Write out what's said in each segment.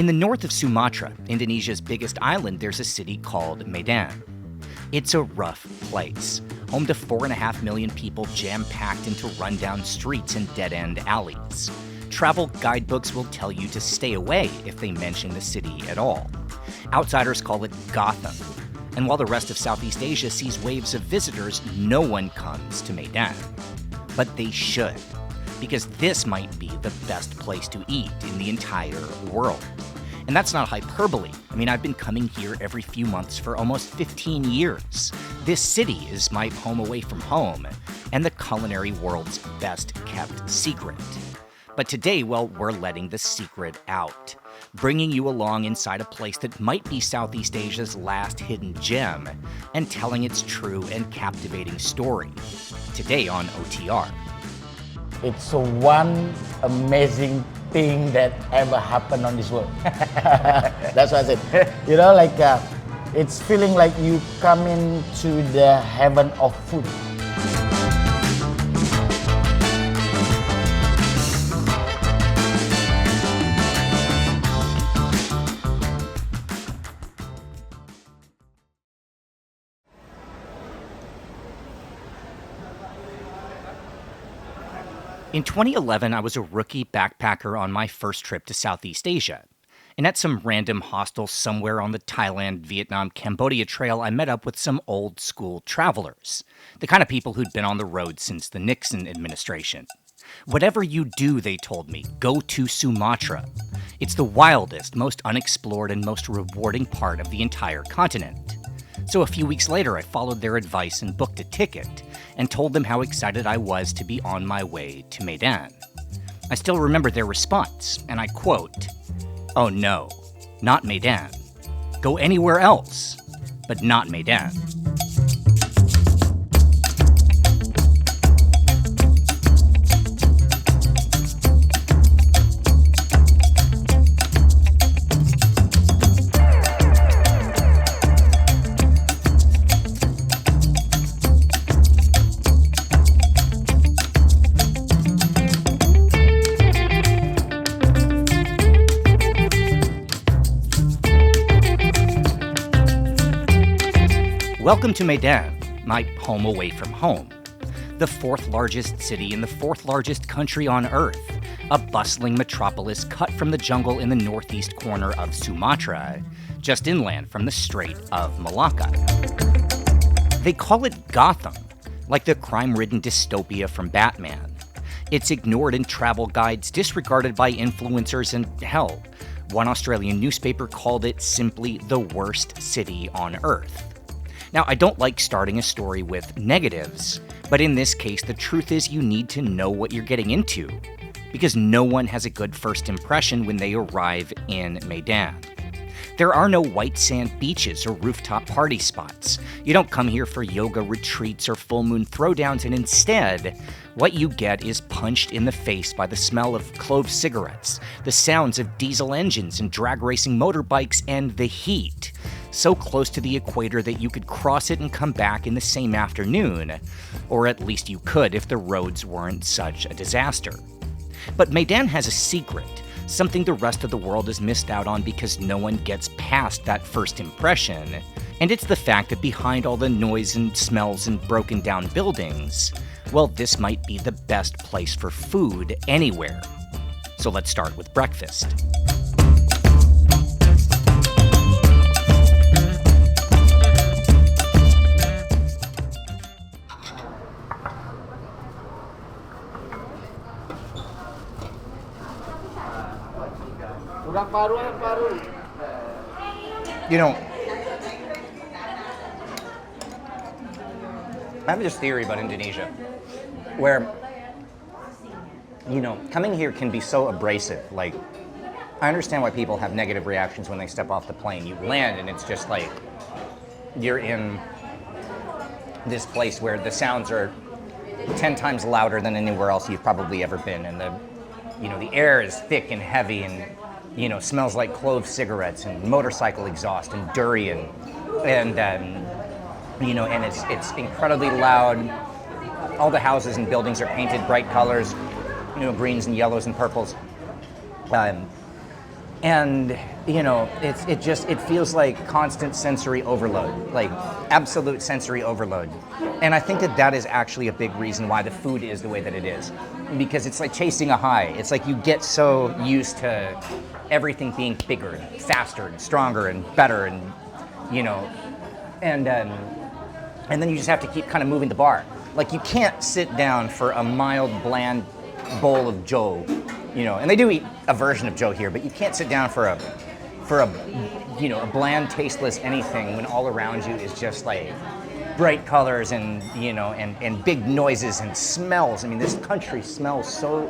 In the north of Sumatra, Indonesia's biggest island, there's a city called Medan. It's a rough place, home to 4.5 million people jam-packed into rundown streets and dead-end alleys. Travel guidebooks will tell you to stay away if they mention the city at all. Outsiders call it Gotham. And while the rest of Southeast Asia sees waves of visitors, no one comes to Medan. But they should, because this might be the best place to eat in the entire world. And that's not hyperbole. I mean, I've been coming here every few months for almost 15 years. This city is my home away from home, and the culinary world's best-kept secret. But today, well, we're letting the secret out, bringing you along inside a place that might be Southeast Asia's last hidden gem, and telling its true and captivating story. Today on OTR. It's one amazing thing that ever happened on this world. That's what I said. You know, like it's feeling like you come into the heaven of food. In 2011, I was a rookie backpacker on my first trip to Southeast Asia. And at some random hostel somewhere on the Thailand, Vietnam, Cambodia trail, I met up with some old school travelers. The kind of people who'd been on the road since the Nixon administration. Whatever you do, they told me, go to Sumatra. It's the wildest, most unexplored, and most rewarding part of the entire continent. So a few weeks later, I followed their advice and booked a ticket, and told them how excited I was to be on my way to Medan. I still remember their response, and I quote, "Oh no, not Medan. Go anywhere else, but not Medan." Welcome to Medan, my home away from home. The fourth largest city in the fourth largest country on Earth, a bustling metropolis cut from the jungle in the northeast corner of Sumatra, just inland from the Strait of Malacca. They call it Gotham, like the crime-ridden dystopia from Batman. It's ignored in travel guides, disregarded by influencers, and hell, one Australian newspaper called it simply the worst city on Earth. Now, I don't like starting a story with negatives, but in this case, the truth is you need to know what you're getting into, because no one has a good first impression when they arrive in Medan. There are no white sand beaches or rooftop party spots. You don't come here for yoga retreats or full moon throwdowns, and instead, what you get is punched in the face by the smell of clove cigarettes, the sounds of diesel engines and drag racing motorbikes, and the heat. So close to the equator that you could cross it and come back in the same afternoon. Or at least you could if the roads weren't such a disaster. But Medan has a secret, something the rest of the world has missed out on because no one gets past that first impression. And it's the fact that behind all the noise and smells and broken down buildings, well, this might be the best place for food anywhere. So let's start with breakfast. You know, I have this theory about Indonesia where, you know, coming here can be so abrasive. Like, I understand why people have negative reactions when they step off the plane. You land and it's just like you're in this place where the sounds are 10 times louder than anywhere else you've probably ever been, and the air is thick and heavy and smells like clove cigarettes and motorcycle exhaust and durian, and and it's incredibly loud. All the houses and buildings are painted bright colors, greens and yellows and purples. And it feels like constant sensory overload, like absolute sensory overload. And I think that is actually a big reason why the food is the way that it is, because it's like chasing a high. It's like you get so used to everything being bigger and faster and stronger and better, and and then you just have to keep kind of moving the bar. Like you can't sit down for a mild, bland bowl of joe, and they do eat a version of joe here, but you can't sit down for a bland, tasteless anything when all around you is just like bright colors and and big noises and smells. I mean, this country smells so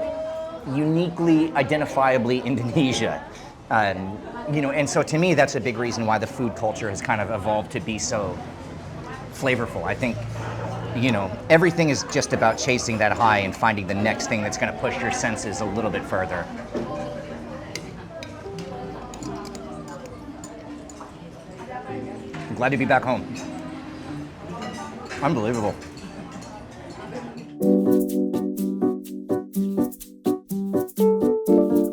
uniquely, identifiably Indonesia. And so to me, that's a big reason why the food culture has kind of evolved to be so flavorful. I think, everything is just about chasing that high and finding the next thing that's going to push your senses a little bit further. I'm glad to be back home. Unbelievable.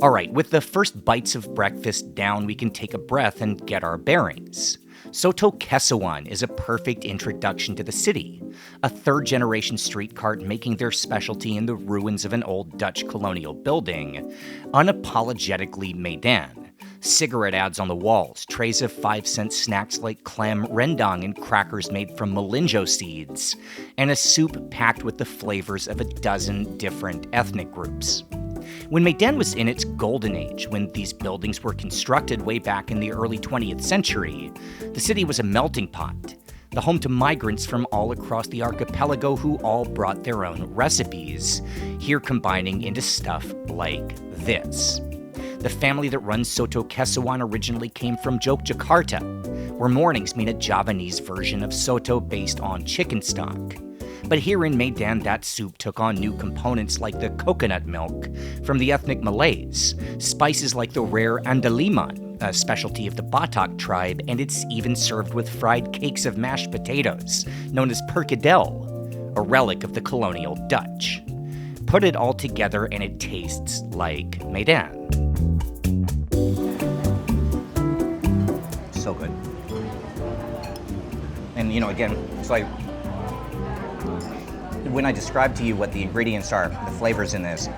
All right, with the first bites of breakfast down, we can take a breath and get our bearings. Soto Kesawan is a perfect introduction to the city, a third-generation street cart making their specialty in the ruins of an old Dutch colonial building, unapologetically Medan. Cigarette ads on the walls, trays of 5-cent snacks like clam rendang and crackers made from melinjo seeds, and a soup packed with the flavors of a dozen different ethnic groups. When Medan was in its golden age, when these buildings were constructed way back in the early 20th century, the city was a melting pot, the home to migrants from all across the archipelago who all brought their own recipes, here combining into stuff like this. The family that runs Soto Kesawan originally came from Yogyakarta, where mornings mean a Javanese version of soto based on chicken stock. But here in Medan, that soup took on new components like the coconut milk from the ethnic Malays, spices like the rare andaliman, a specialty of the Batak tribe, and it's even served with fried cakes of mashed potatoes, known as perkedel, a relic of the colonial Dutch. Put it all together and it tastes like Medan. So good. And again, it's like, when I describe to you what the ingredients are, the flavors in this,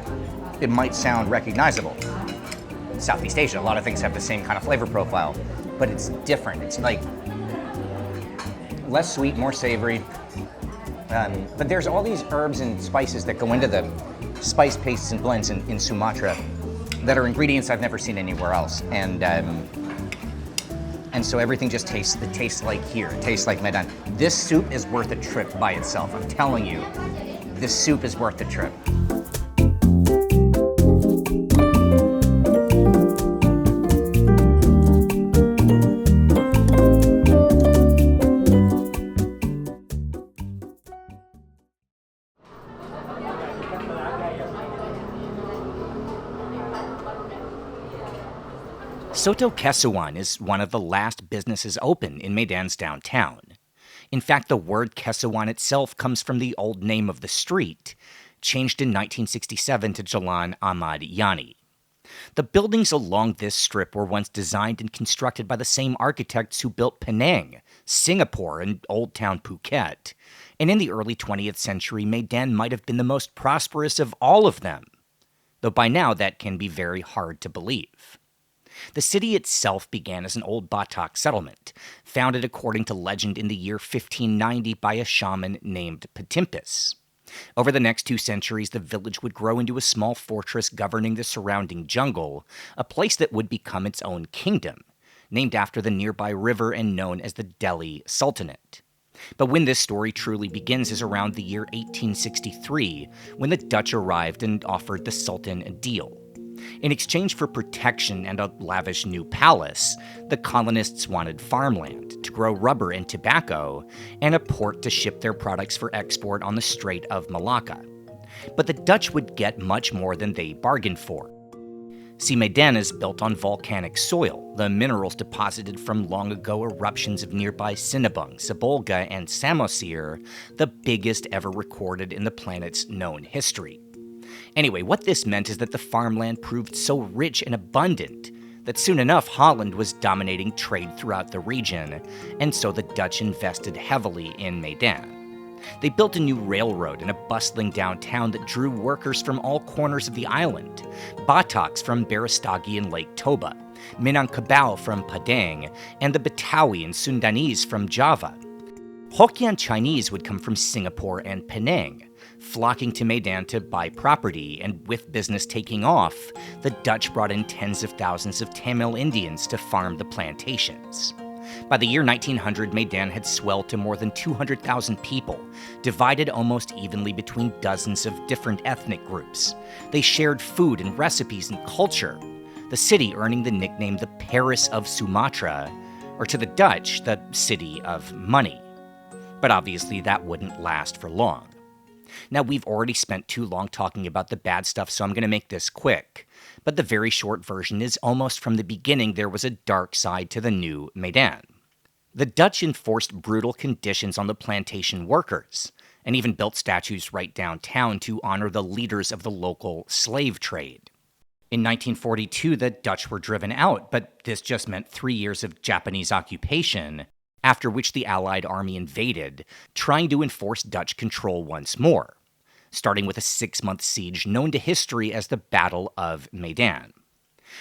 it might sound recognizable. Southeast Asia, a lot of things have the same kind of flavor profile, but it's different. It's like less sweet, more savory. But there's all these herbs and spices that go into the spice pastes and blends in Sumatra that are ingredients I've never seen anywhere else. And so everything just tastes like here. It tastes like Medan. This soup is worth a trip by itself. I'm telling you, this soup is worth the trip. Soto Kesawan is one of the last businesses open in Medan's downtown. In fact, the word Kesawan itself comes from the old name of the street, changed in 1967 to Jalan Ahmad Yani. The buildings along this strip were once designed and constructed by the same architects who built Penang, Singapore, and Old Town Phuket. And in the early 20th century, Medan might have been the most prosperous of all of them, though by now that can be very hard to believe. The city itself began as an old Batak settlement, founded according to legend in the year 1590 by a shaman named Patimpis. Over the next 2 centuries, the village would grow into a small fortress governing the surrounding jungle, a place that would become its own kingdom, named after the nearby river and known as the Delhi Sultanate. But when this story truly begins is around the year 1863, when the Dutch arrived and offered the Sultan a deal. In exchange for protection and a lavish new palace, the colonists wanted farmland to grow rubber and tobacco, and a port to ship their products for export on the Strait of Malacca. But the Dutch would get much more than they bargained for. See, Medan is built on volcanic soil, the minerals deposited from long ago eruptions of nearby Sinabung, Sibolga, and Samosir, the biggest ever recorded in the planet's known history. Anyway, what this meant is that the farmland proved so rich and abundant that soon enough Holland was dominating trade throughout the region, and so the Dutch invested heavily in Medan. They built a new railroad and a bustling downtown that drew workers from all corners of the island, Bataks from Berastagi and Lake Toba, Minangkabau from Padang, and the Betawi and Sundanese from Java. Hokkien Chinese would come from Singapore and Penang, flocking to Medan to buy property, and with business taking off, the Dutch brought in tens of thousands of Tamil Indians to farm the plantations. By the year 1900, Medan had swelled to more than 200,000 people, divided almost evenly between dozens of different ethnic groups. They shared food and recipes and culture, the city earning the nickname the Paris of Sumatra, or to the Dutch, the City of Money. But obviously that wouldn't last for long. Now, we've already spent too long talking about the bad stuff, so I'm going to make this quick. But the very short version is almost from the beginning there was a dark side to the new Medan. The Dutch enforced brutal conditions on the plantation workers, and even built statues right downtown to honor the leaders of the local slave trade. In 1942, the Dutch were driven out, but this just meant 3 years of Japanese occupation, after which the Allied army invaded, trying to enforce Dutch control once more, starting with a 6-month siege known to history as the Battle of Medan.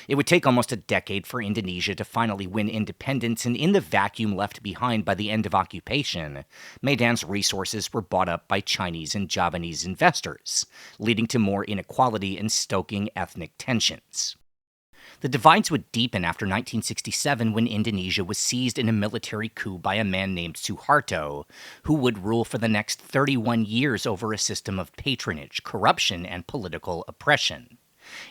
It would take almost a decade for Indonesia to finally win independence, and in the vacuum left behind by the end of occupation, Medan's resources were bought up by Chinese and Javanese investors, leading to more inequality and stoking ethnic tensions. The divides would deepen after 1967 when Indonesia was seized in a military coup by a man named Suharto, who would rule for the next 31 years over a system of patronage, corruption, and political oppression.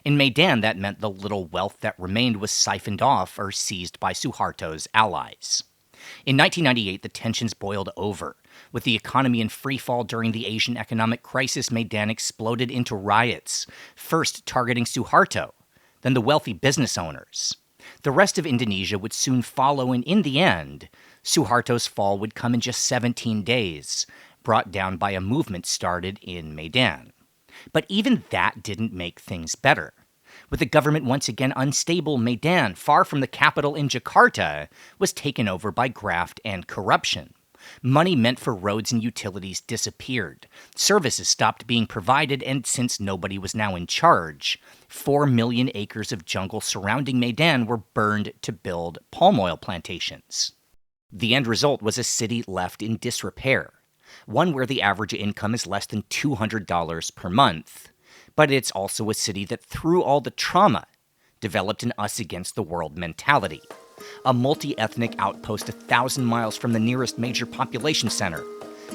In Medan, that meant the little wealth that remained was siphoned off or seized by Suharto's allies. In 1998, the tensions boiled over. With the economy in freefall during the Asian economic crisis, Medan exploded into riots, first targeting Suharto, then the wealthy business owners. The rest of Indonesia would soon follow, and in the end, Suharto's fall would come in just 17 days, brought down by a movement started in Medan. But even that didn't make things better. With the government once again unstable, Medan, far from the capital in Jakarta, was taken over by graft and corruption. Money meant for roads and utilities disappeared. Services stopped being provided, and since nobody was now in charge, 4 million acres of jungle surrounding Medan were burned to build palm oil plantations. The end result was a city left in disrepair, one where the average income is less than $200 per month. But it's also a city that, through all the trauma, developed an us-against-the-world mentality. A multi-ethnic outpost 1,000 miles from the nearest major population center,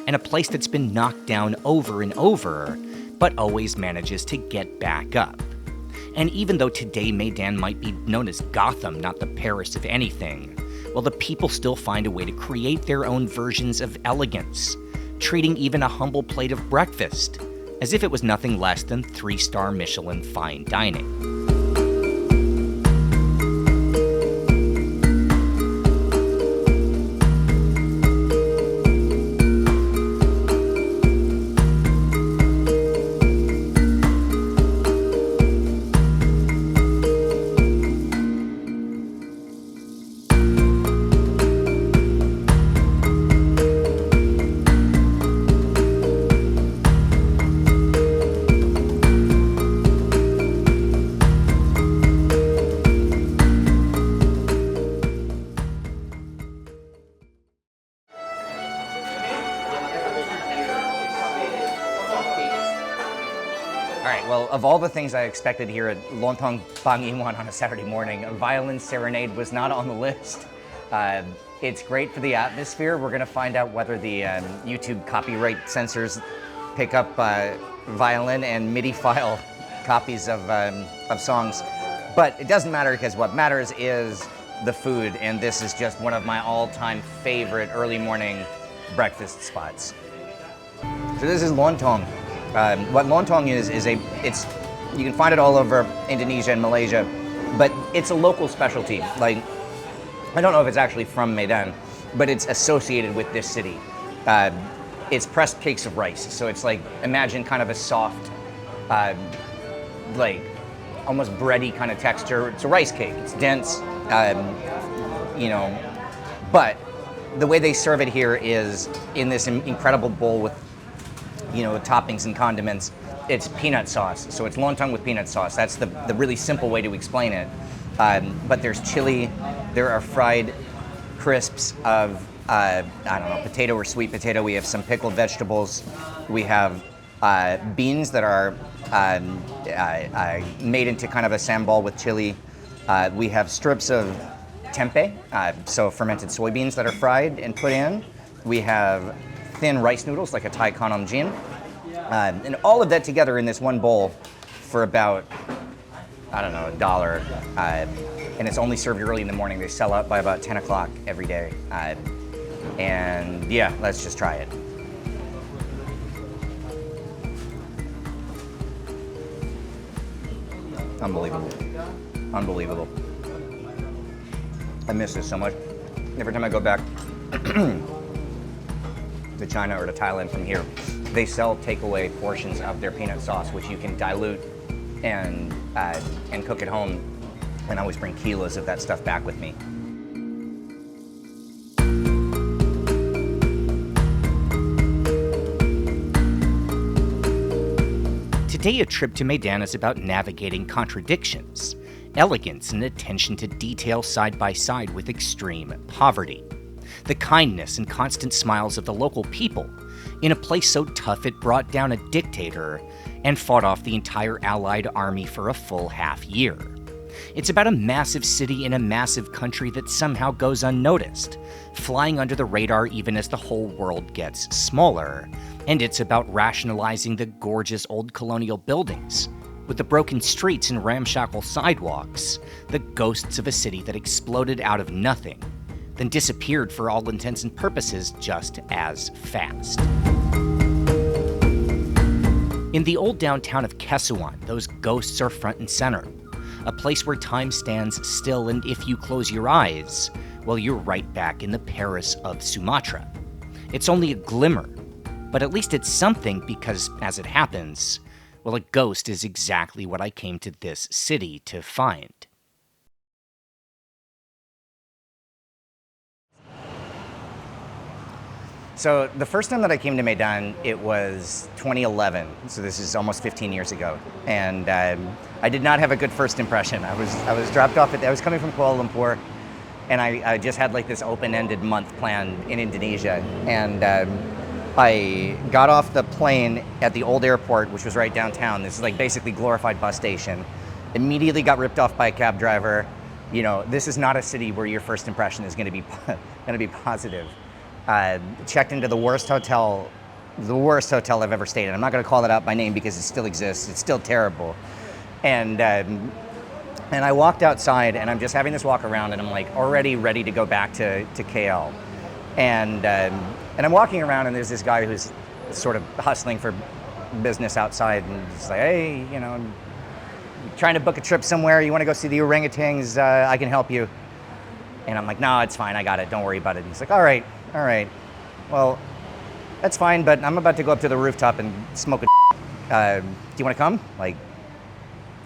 and a place that's been knocked down over and over, but always manages to get back up. And even though today Medan might be known as Gotham, not the Paris of anything, well, the people still find a way to create their own versions of elegance, treating even a humble plate of breakfast as if it was nothing less than 3-star Michelin fine dining. Of all the things I expected here at Lontong Bangiwan on a Saturday morning, a violin serenade was not on the list. It's great for the atmosphere. We're going to find out whether the YouTube copyright censors pick up violin and MIDI file copies of songs. But it doesn't matter, because what matters is the food, and this is just one of my all-time favorite early morning breakfast spots. So this is Lontong. What Lontong is you can find it all over Indonesia and Malaysia, but it's a local specialty. Like, I don't know if it's actually from Medan, but it's associated with this city. It's pressed cakes of rice, so it's like, imagine kind of a soft, like almost bready kind of texture. It's a rice cake. It's dense, you know, but the way they serve it here is in this incredible bowl with, you know, toppings and condiments. It's peanut sauce, so it's lontong with peanut sauce. That's the really simple way to explain it. But there's chili, there are fried crisps of, I don't know, potato or sweet potato. We have some pickled vegetables. We have beans that are made into kind of a sambal with chili. We have strips of tempeh, so fermented soybeans that are fried and put in. We have thin rice noodles, like a Thai kanamjin. And all of that together in this one bowl for about, I don't know, $1. And it's only served early in the morning. They sell out by about 10 o'clock every day. And yeah, let's just try it. Unbelievable. Unbelievable. I miss this so much. Every time I go back to China or to Thailand from here, they sell takeaway portions of their peanut sauce, which you can dilute and cook at home. And I always bring kilos of that stuff back with me. Today, a trip to Medan is about navigating contradictions, elegance and attention to detail side by side with extreme poverty. The kindness and constant smiles of the local people in a place so tough it brought down a dictator and fought off the entire Allied army for a full half year. It's about a massive city in a massive country that somehow goes unnoticed, flying under the radar even as the whole world gets smaller. And it's about rationalizing the gorgeous old colonial buildings, with the broken streets and ramshackle sidewalks, the ghosts of a city that exploded out of nothing, then disappeared for all intents and purposes just as fast. In the old downtown of Kesawan, those ghosts are front and center, a place where time stands still, and if you close your eyes, well, you're right back in the Paris of Sumatra. It's only a glimmer, but at least it's something because, as it happens, well, a ghost is exactly what I came to this city to find. So the first time that I came to Medan, it was 2011. So this is almost 15 years ago, and I did not have a good first impression. I was dropped off I was coming from Kuala Lumpur, and I just had like this open-ended month planned in Indonesia, and I got off the plane at the old airport, which was right downtown. This is like basically glorified bus station. Immediately got ripped off by a cab driver. You know, this is not a city where your first impression is going to be positive. Checked into the worst hotel I've ever stayed in. I'm not going to call it out by name because it still exists. It's still terrible. And I walked outside, and I'm just having this walk around, and I'm like already ready to go back to KL. And I'm walking around, and there's this guy who's sort of hustling for business outside, and he's like, hey, you know, I'm trying to book a trip somewhere. You want to go see the orangutans? I can help you. And I'm like, no, it's fine. I got it. Don't worry about it. And he's like, all right. Well, that's fine, but I'm about to go up to the rooftop and smoke a do you want to come? Like,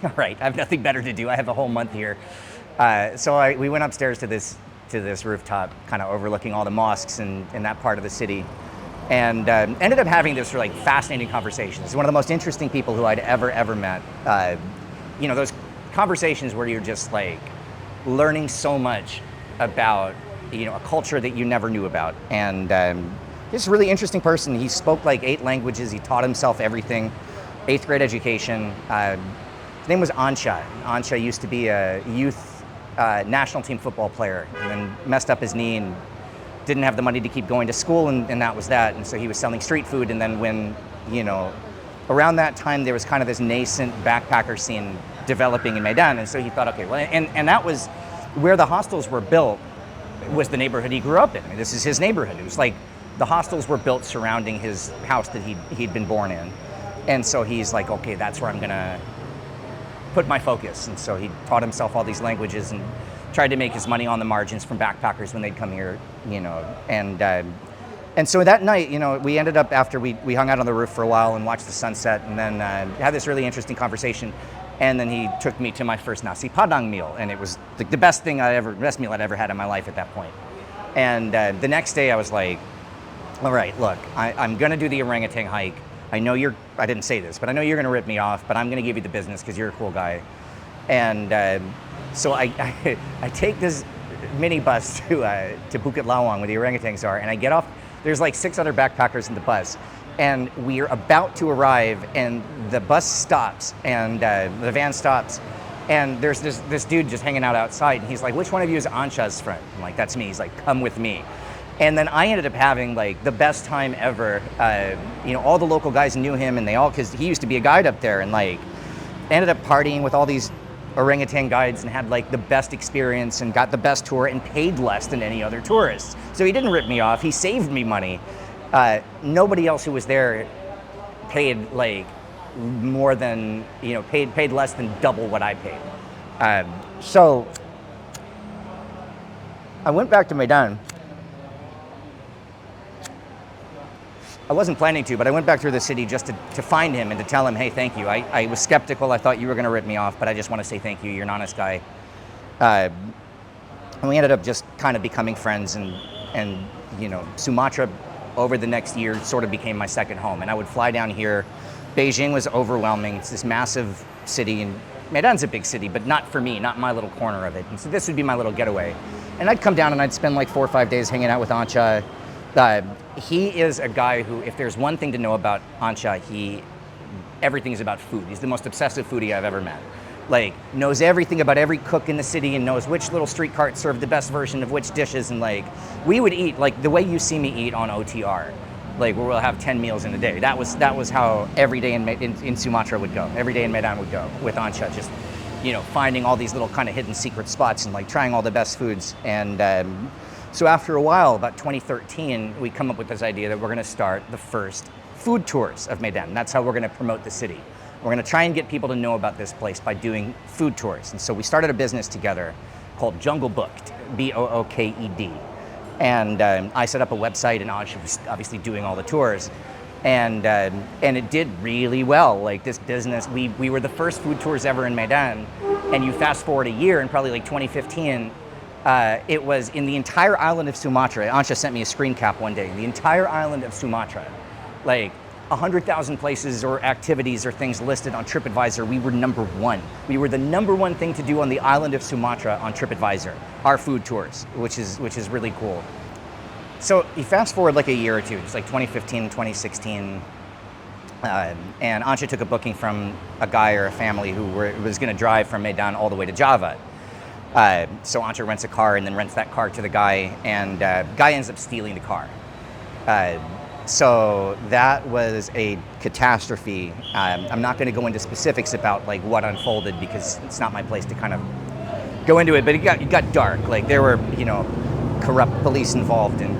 all right. I have nothing better to do. I have a whole month here. So we went upstairs to this rooftop, kind of overlooking all the mosques in that part of the city, and ended up having this like fascinating conversation. He's one of the most interesting people who I'd ever met. You know, those conversations where you're just like learning so much about, you know, a culture that you never knew about. And he's a really interesting person. He spoke like 8 languages. He taught himself everything. 8th grade education. His name was Ansha. Ansha used to be a youth national team football player, and then messed up his knee and didn't have the money to keep going to school, and that was that. And so he was selling street food. And then when, you know, around that time there was kind of this nascent backpacker scene developing in Medan, and so he thought, okay, well, and that was where the hostels were built, was the neighborhood he grew up in. I mean, this is his neighborhood. It was like the hostels were built surrounding his house that he'd been born in. And so he's like, okay, that's where I'm gonna put my focus. And so he taught himself all these languages and tried to make his money on the margins from backpackers when they'd come here, you know. And so that night, you know, we ended up, after we hung out on the roof for a while and watched the sunset, and then had this really interesting conversation. And then he took me to my first Nasi Padang meal, and it was the best meal I'd ever had in my life at that point. And the next day I was like, all right, look, I'm gonna do the orangutan hike. I didn't say this, but I know you're gonna rip me off, but I'm gonna give you the business because you're a cool guy. And so I take this minibus to Bukit Lawang where the orangutans are, and I get off. There's like 6 other backpackers in the bus, and we're about to arrive, and the bus stops, and the van stops, and there's this dude just hanging out outside, and he's like, which one of you is Ansha's friend? I'm like, that's me. He's like, come with me. And then I ended up having like the best time ever. All the local guys knew him, and because he used to be a guide up there, and like ended up partying with all these orangutan guides and had like the best experience and got the best tour and paid less than any other tourist. So he didn't rip me off. He saved me money. Nobody else who was there paid like more than, paid less than double what I paid. So I went back to Medan. I wasn't planning to, but I went back through the city just to find him and to tell him, hey, thank you. I was skeptical. I thought you were going to rip me off, but I just want to say thank you. You're an honest guy. And we ended up just kind of becoming friends, and Sumatra over the next year sort of became my second home. And I would fly down here. Beijing was overwhelming. It's this massive city, and Medan's a big city, but not for me, not my little corner of it. And so this would be my little getaway. And I'd come down and I'd spend like 4 or 5 days hanging out with Ansha. He is a guy who, if there's one thing to know about Ansha, everything is about food. He's the most obsessive foodie I've ever met. Like, knows everything about every cook in the city and knows which little street cart served the best version of which dishes. And like, we would eat like the way you see me eat on OTR, like where we'll have 10 meals in a day. That was how every day in Sumatra would go. Every day in Medan would go with Ansha, just finding all these little kind of hidden secret spots and like trying all the best foods. And so after a while, about 2013, we come up with this idea that we're going to start the first food tours of Medan. That's how we're going to promote the city. We're going to try and get people to know about this place by doing food tours. And so we started a business together called Jungle Booked, Booked. And I set up a website, and Aj was obviously doing all the tours. And it did really well. Like this business, we were the first food tours ever in Medan. And you fast forward a year, and probably like 2015, it was in the entire island of Sumatra. Ansha sent me a screen cap one day. The entire island of Sumatra, like 100,000 places or activities or things listed on TripAdvisor, we were number one. We were the number one thing to do on the island of Sumatra on TripAdvisor, our food tours, which is really cool. So you fast forward like a year or two, it's like 2015, 2016, and Ansha took a booking from a guy or a family who was going to drive from Medan all the way to Java. So Ansha rents a car and then rents that car to the guy, and guy ends up stealing the car. So that was a catastrophe. I'm not going to go into specifics about like what unfolded because it's not my place to kind of go into it. But it got dark. Like there were corrupt police involved and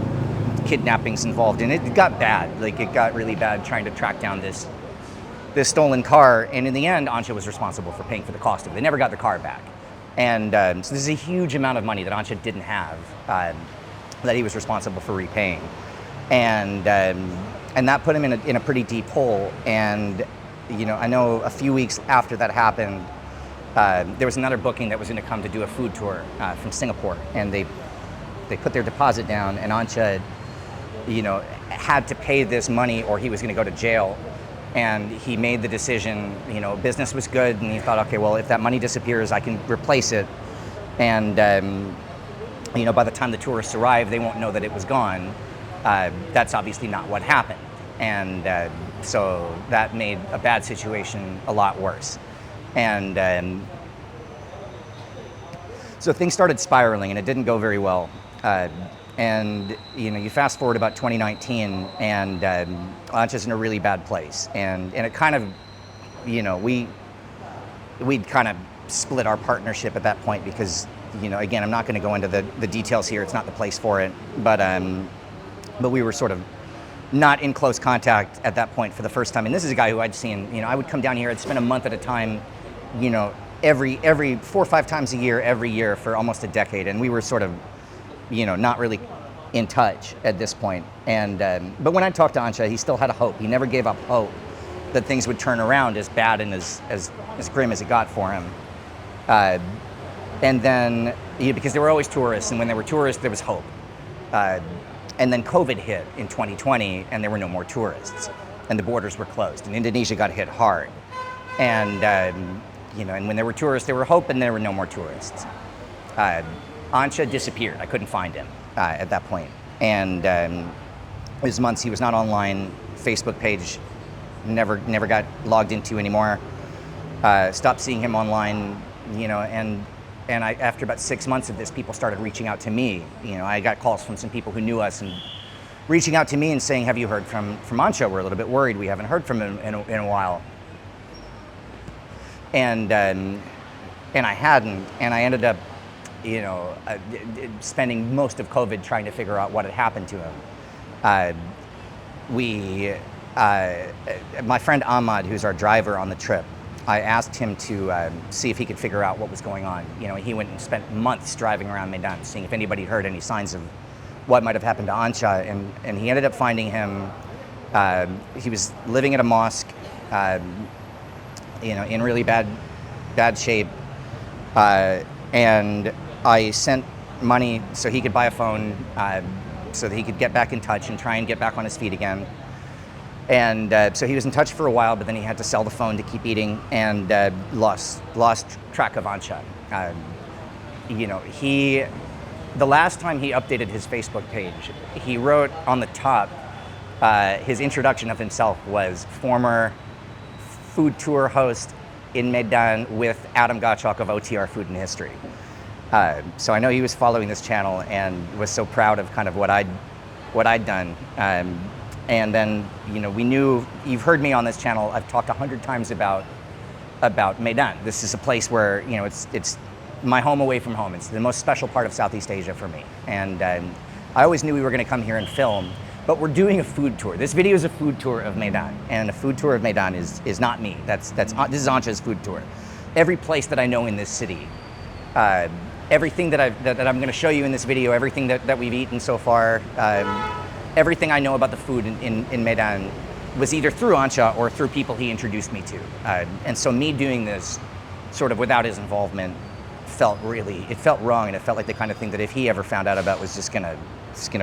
kidnappings involved, and it got bad. Like it got really bad trying to track down this stolen car. And in the end, Ansha was responsible for paying for the cost of it. They never got the car back. And so this is a huge amount of money that Ansha didn't have that he was responsible for repaying. And that put him in a pretty deep hole. And I know a few weeks after that happened, there was another booking that was going to come to do a food tour from Singapore, and they put their deposit down, and Ansha, had to pay this money or he was going to go to jail. And he made the decision. Business was good, and he thought, okay, well, if that money disappears, I can replace it. And by the time the tourists arrive, they won't know that it was gone. That's obviously not what happened. And so that made a bad situation a lot worse. And so things started spiraling, and it didn't go very well. And you fast forward about 2019, and Ansha's in a really bad place. And it kind of, we'd kind of split our partnership at that point because, again, I'm not going to go into the details here. It's not the place for it. But we were sort of not in close contact at that point for the first time. And this is a guy who I'd seen, I would come down here, I'd spend a month at a time, every 4 or 5 times a year, every year for almost a decade. And we were sort of, not really in touch at this point. And but when I talked to Ansha, he still had a hope. He never gave up hope. that things would turn around as bad and as grim as it got for him. And then, because there were always tourists, and when there were tourists, there was hope. And then COVID hit in 2020, and there were no more tourists, and the borders were closed, and Indonesia got hit hard. And and when there were tourists, there were hope, and there were no more tourists. Anca disappeared. I couldn't find him at that point. And it was months he was not online. Facebook page never got logged into anymore. Stopped seeing him online, and I, after about 6 months of this, people started reaching out to me. I got calls from some people who knew us and reaching out to me and saying, "Have you heard from Anca? We're a little bit worried. We haven't heard from him in a while." And I hadn't, and I ended up, spending most of COVID trying to figure out what had happened to him. My friend Ahmad, who's our driver on the trip, I asked him to see if he could figure out what was going on. He went and spent months driving around Medan, seeing if anybody heard any signs of what might have happened to Anca, and he ended up finding him. He was living at a mosque, in really bad shape, and I sent money so he could buy a phone, so that he could get back in touch and try and get back on his feet again. And so he was in touch for a while, but then he had to sell the phone to keep eating, and lost track of Anca. The last time he updated his Facebook page, he wrote on the top, his introduction of himself was former food tour host in Medan with Adam Gottschalk of OTR Food and History. So I know he was following this channel and was so proud of kind of what I'd done. And then, we knew, you've heard me on this channel, I've talked 100 times about Medan. This is a place where, it's my home away from home. It's the most special part of Southeast Asia for me. And I always knew we were gonna come here and film, but we're doing a food tour. This video is a food tour of Medan, and a food tour of Medan is not me. This is Anca's food tour. Every place that I know in this city, everything that I'm gonna show you in this video, everything that we've eaten so far, everything I know about the food in Medan was either through Anca or through people he introduced me to. And so me doing this sort of without his involvement felt wrong, and it felt like the kind of thing that if he ever found out about was just gonna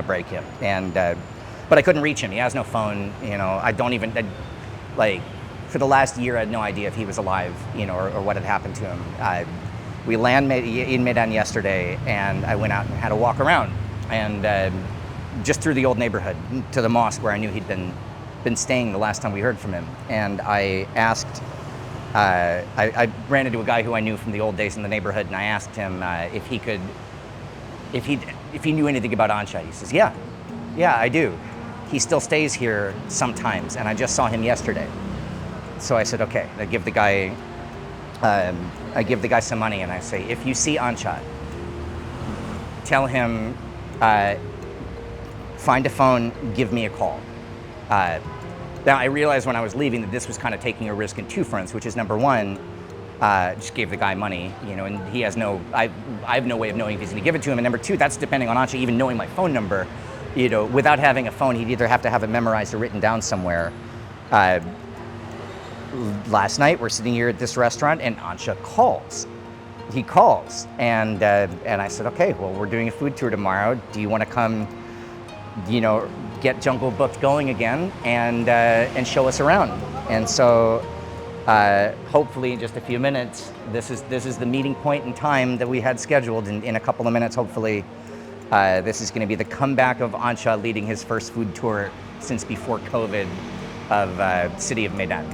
break him. And but I couldn't reach him. He has no phone. For the last year I had no idea if he was alive, or what had happened to him. We landed in Medan yesterday, and I went out and had a walk around, and just through the old neighborhood to the mosque where I knew he'd been staying the last time we heard from him. And I asked, I ran into a guy who I knew from the old days in the neighborhood, and I asked him if he knew anything about Anca. He says, yeah, I do. He still stays here sometimes, and I just saw him yesterday. So I said, okay. I give the guy some money, and I say, if you see Anca, tell him, find a phone, give me a call. Now I realized when I was leaving that this was kind of taking a risk in two fronts, which is number one, just gave the guy money, and he has I have no way of knowing if he's gonna give it to him. And number two, that's depending on Anca even knowing my phone number. Without having a phone, he'd either have to have it memorized or written down somewhere. Last night, we're sitting here at this restaurant, and Anca calls. He calls, and I said, okay, well, we're doing a food tour tomorrow. Do you want to come, get Jungle Booked going again and show us around? And so, hopefully, in just a few minutes, this is the meeting point in time that we had scheduled. In a couple of minutes, hopefully, this is going to be the comeback of Anca leading his first food tour since before COVID of city of Medan.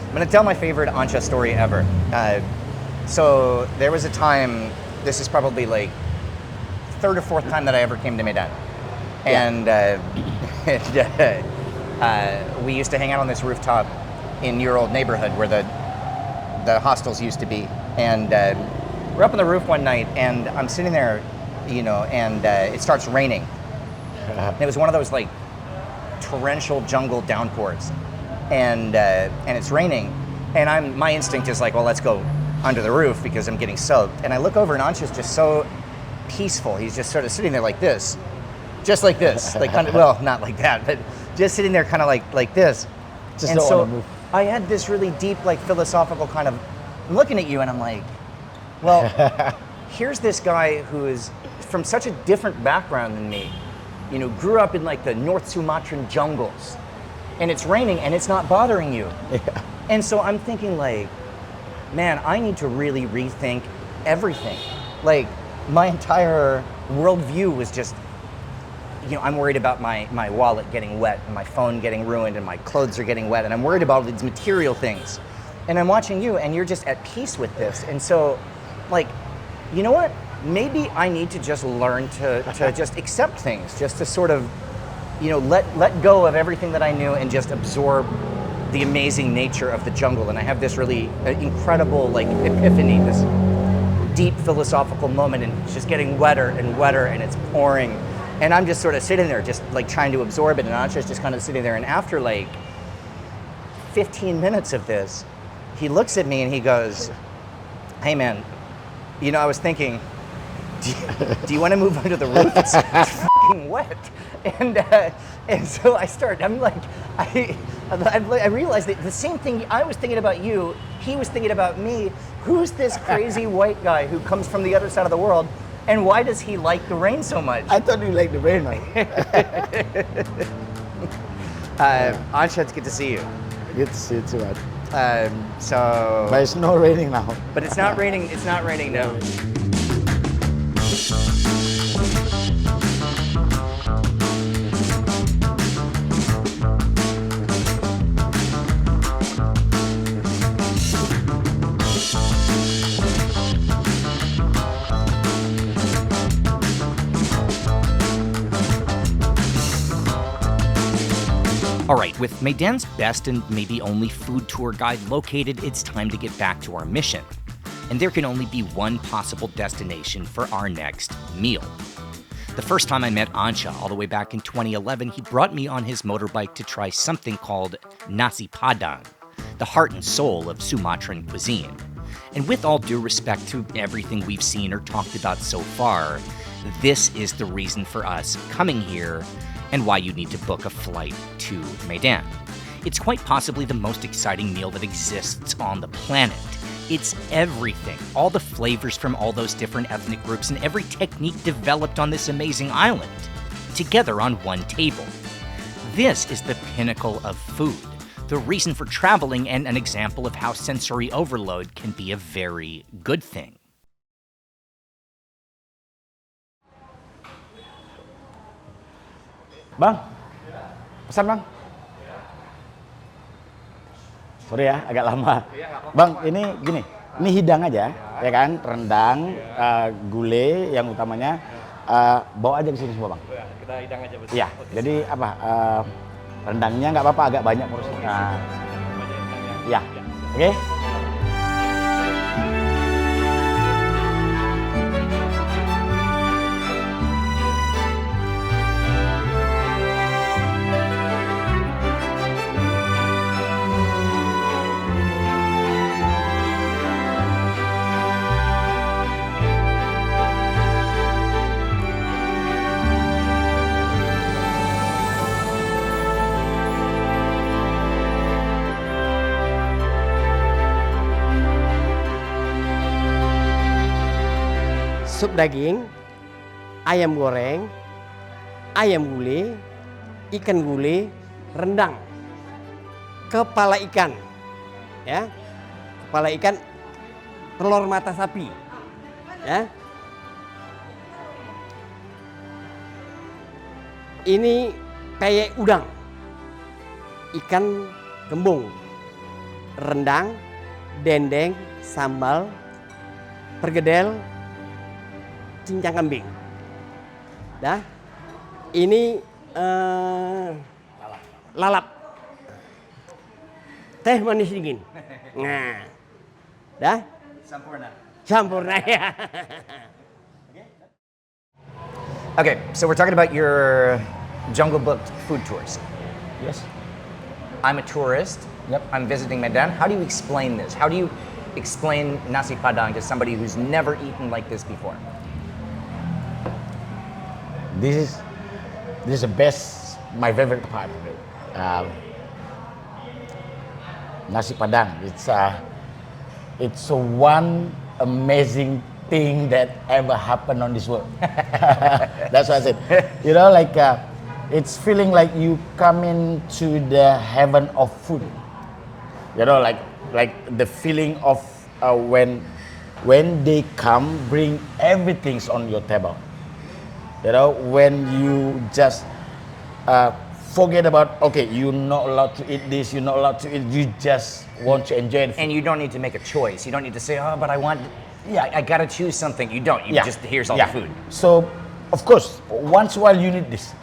I'm gonna tell my favorite Anca story ever. So there was a time, this is probably like third or fourth time that I ever came to Medan. And we used to hang out on this rooftop in your old neighborhood where the hostels used to be. And we're up on the roof one night, and I'm sitting there, you know, and it starts raining. And it was one of those like torrential jungle downpours, and it's raining, and my instinct is like, well, let's go under the roof because I'm getting soaked. And I look over, and Ansha's just so peaceful. He's just sort of sitting there like this, just like this, like kind of, well, not like that, but just sitting there kind of like this. Just and don't so wanna move. I had this really deep, like philosophical kind of, I'm looking at you, and I'm like, well, here's this guy who is from such a different background than me. You know, grew up in like the North Sumatran jungles, and it's raining and it's not bothering you. Yeah. And so I'm thinking like, man, I need to really rethink everything. Like my entire worldview was just, you know, I'm worried about my wallet getting wet and my phone getting ruined and my clothes are getting wet, and I'm worried about all these material things. And I'm watching you, and you're just at peace with this. And so, like, you know what? Maybe I need to just learn to just accept things, just to sort of, you know, let go of everything that I knew and just absorb the amazing nature of the jungle. And I have this really incredible like epiphany, this deep philosophical moment, and it's just getting wetter and wetter, and it's pouring. And I'm just sort of sitting there just like trying to absorb it, and Ansha's just kind of sitting there. And after like 15 minutes of this, he looks at me and he goes, hey man, you know, I was thinking, do you want to move under the roof? It's fucking wet. And so I'm like, I realized that the same thing I was thinking about you, he was thinking about me. Who's this crazy white guy who comes from the other side of the world, and why does he like the rain so much? I thought you liked the rain, man. Ansha, it's good to see you. Good to see you too, man. But it's not raining now. But it's not raining. It's not raining now. All right, with Medan's best and maybe only food tour guide located, it's time to get back to our mission. And there can only be one possible destination for our next meal. The first time I met Ansha, all the way back in 2011, he brought me on his motorbike to try something called Nasi Padang, the heart and soul of Sumatran cuisine. And with all due respect to everything we've seen or talked about so far, this is the reason for us coming here and why you need to book a flight to Medan. It's quite possibly the most exciting meal that exists on the planet. It's everything, all the flavors from all those different ethnic groups and every technique developed on this amazing island, together on one table. This is the pinnacle of food, the reason for traveling, and an example of how sensory overload can be a very good thing. Bang, pesan bang. Sorry ya, agak lama. Bang, ini gini, ini hidang aja, ya kan? Rendang, gulai yang utamanya. Bawa aja ke sini semua bang. Kita hidang aja betul. Iya, jadi apa? Rendangnya nggak apa-apa, agak banyak porsinya. Nah, ya, oke. Sup daging, ayam goreng, ayam gulai, ikan gulai, rendang, kepala ikan, ya, kepala ikan, telur mata sapi, ya. Ini peyek udang, ikan gembung, rendang, dendeng, sambal, pergedel, cincang kambing. Dah. Ini lalap. Teh manis dingin. Nah. Dah? Sampurna. Sampurna ya. Okay, so we're talking about your jungle book food tours. Yes. I'm a tourist. Yep. I'm visiting Medan. How do you explain this? How do you explain Nasi Padang to somebody who's never eaten like this before? This is the best, my favorite part of it. Nasi Padang. It's a one amazing thing that ever happened on this world. That's what I said. You know, like it's feeling like you come into the heaven of food. You know, like the feeling of when they come, bring everything's on your table. You know, when you just forget about, okay, you're not allowed to eat this, you're not allowed to eat, you just want to enjoy it. And you don't need to make a choice. You don't need to say, oh, but I want, I gotta choose something. You don't. You just, here's all the food. So, of course, once in a while you need this.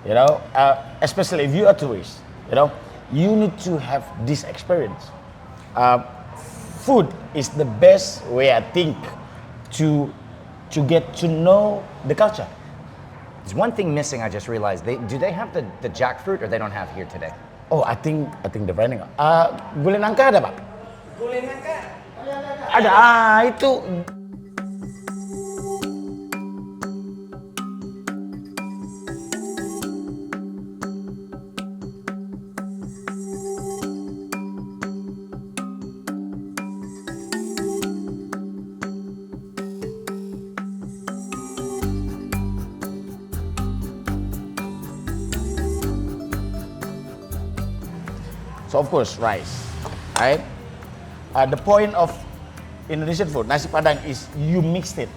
You know, especially if you are a tourist, you know, you need to have this experience. Food is the best way, I think, to get to know the culture. There's one thing missing. I just realized. Do they have the jackfruit, or they don't have here today? Oh, I think they're running. Gulai nangka ada, Pak? Gulai nangka. Ada. Itu. So of course, rice, right? The point of Indonesian food, nasi padang, is you mixed it.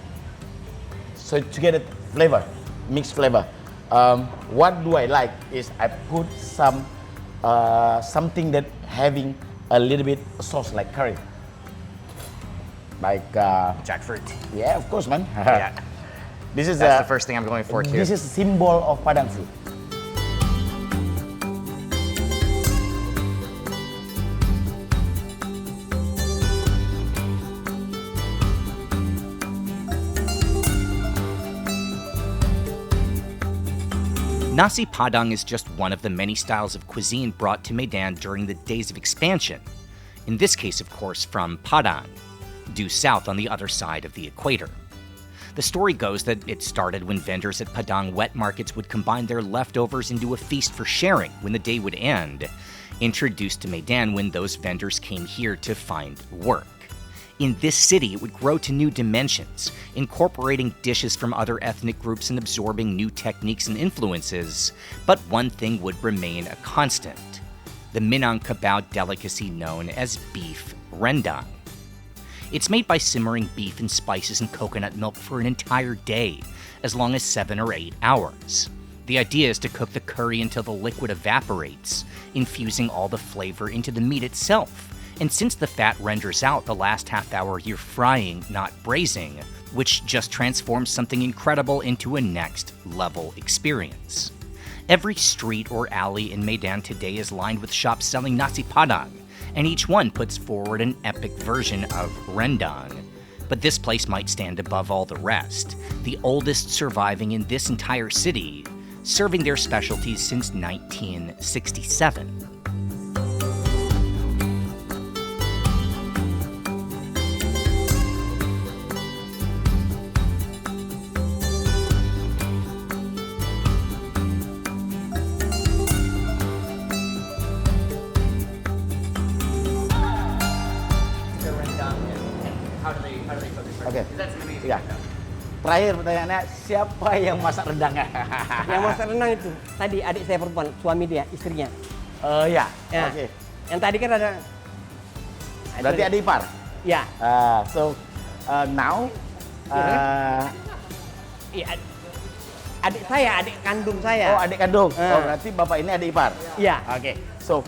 So to get it flavor, mixed flavor. What do I like is I put some something that having a little bit sauce like curry, like Jackfruit. yeah, of course, man. Yeah. This is That's the first thing I'm going for too. This is a symbol of Padang food. Nasi Padang is just one of the many styles of cuisine brought to Medan during the days of expansion. In this case, of course, from Padang, due south on the other side of the equator. The story goes that it started when vendors at Padang wet markets would combine their leftovers into a feast for sharing when the day would end, introduced to Medan when those vendors came here to find work. In this city, it would grow to new dimensions, incorporating dishes from other ethnic groups and absorbing new techniques and influences. But one thing would remain a constant: the Minangkabau delicacy known as beef rendang. It's made by simmering beef in spices and coconut milk for an entire day, as long as 7 or 8 hours. The idea is to cook the curry until the liquid evaporates, infusing all the flavor into the meat itself. And since the fat renders out the last half hour, you're frying, not braising, which just transforms something incredible into a next level experience. Every street or alley in Medan today is lined with shops selling Nasi Padang, and each one puts forward an epic version of rendang. But this place might stand above all the rest, the oldest surviving in this entire city, serving their specialties since 1967. Oke. Ya. Terakhir pertanyaannya, siapa yang masak rendangnya? Yang masak rendang itu tadi adik saya perempuan, suami dia, istrinya. Ya. Ya. Oke. Yang tadi kan ada. Berarti adik ipar. Ya. So now. Iya. Adik saya, adik kandung saya. Oh, adik kandung. Oh, berarti bapak ini adik ipar. Iya. Oke. So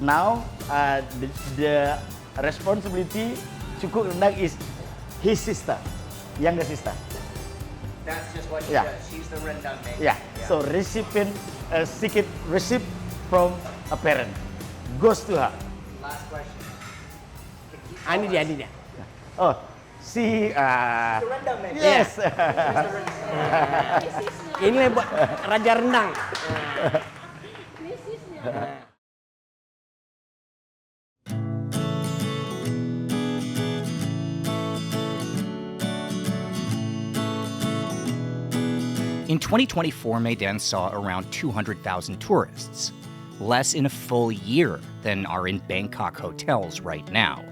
now the responsibility cukup rendang is his sister, younger sister. That's just what she Yeah. does. She's the rendang maker. Yeah. So recipient, secret receipt from a parent goes to her. Last question. Ini dia. Oh, si. Rendang, Yes. Ini buat raja rendang. In 2024, Medan saw around 200,000 tourists, less in a full year than are in Bangkok hotels right now.